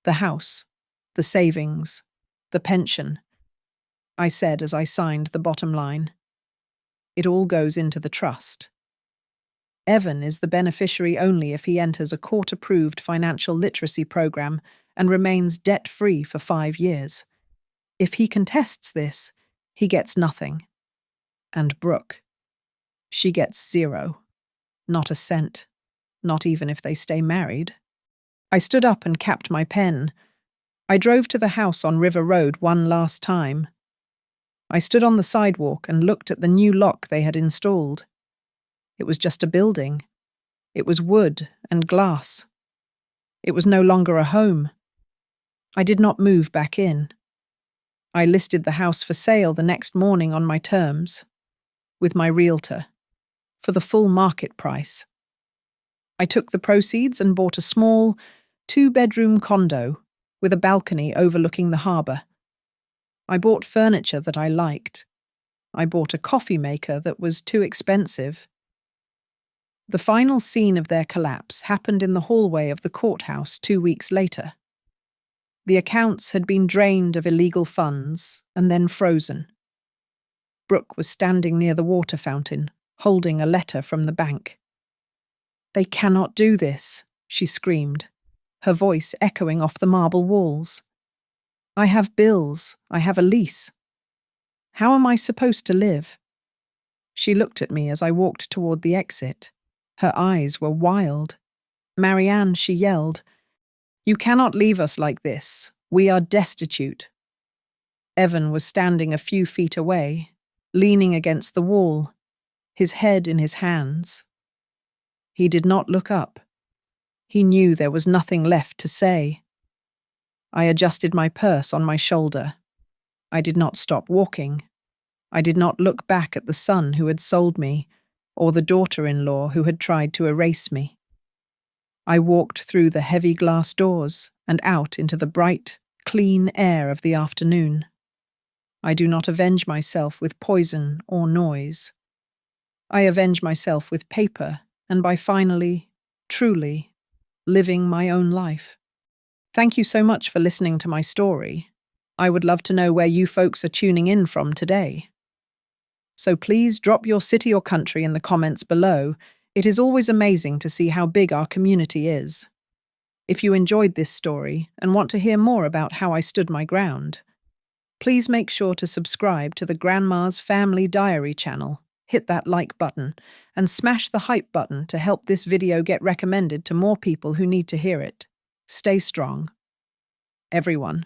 The house, the savings, The pension, I said as I signed the bottom line. It all goes into the trust. Evan is the beneficiary only if he enters a court-approved financial literacy program and remains debt-free for 5 years. If he contests this, he gets nothing. And Brooke, she gets 0. Not a cent. Not even if they stay married. I stood up and capped my pen. I drove to the house on River Road one last time. I stood on the sidewalk and looked at the new lock they had installed. It was just a building. It was wood and glass. It was no longer a home. I did not move back in. I listed the house for sale the next morning on my terms, with my realtor, for the full market price. I took the proceeds and bought a small, 2-bedroom condo with a balcony overlooking the harbour. I bought furniture that I liked. I bought a coffee maker that was too expensive. The final scene of their collapse happened in the hallway of the courthouse 2 weeks later. The accounts had been drained of illegal funds and then frozen. Brooke was standing near the water fountain, holding a letter from the bank. "They cannot do this," she screamed, her voice echoing off the marble walls. "I have bills, I have a lease. How am I supposed to live?" She looked at me as I walked toward the exit. Her eyes were wild. "Marianne," she yelled, "you cannot leave us like this. We are destitute." Evan was standing a few feet away, leaning against the wall, his head in his hands. He did not look up. He knew there was nothing left to say. I adjusted my purse on my shoulder. I did not stop walking. I did not look back at the son who had sold me, or the daughter-in-law who had tried to erase me. I walked through the heavy glass doors and out into the bright, clean air of the afternoon. I do not avenge myself with poison or noise. I avenge myself with paper and by finally, truly, living my own life. Thank you so much for listening to my story. I would love to know where you folks are tuning in from today. So please drop your city or country in the comments below. It is always amazing to see how big our community is. If you enjoyed this story and want to hear more about how I stood my ground, please make sure to subscribe to the Grandma's Family Diary channel, hit that like button, and smash the hype button to help this video get recommended to more people who need to hear it. Stay strong, everyone.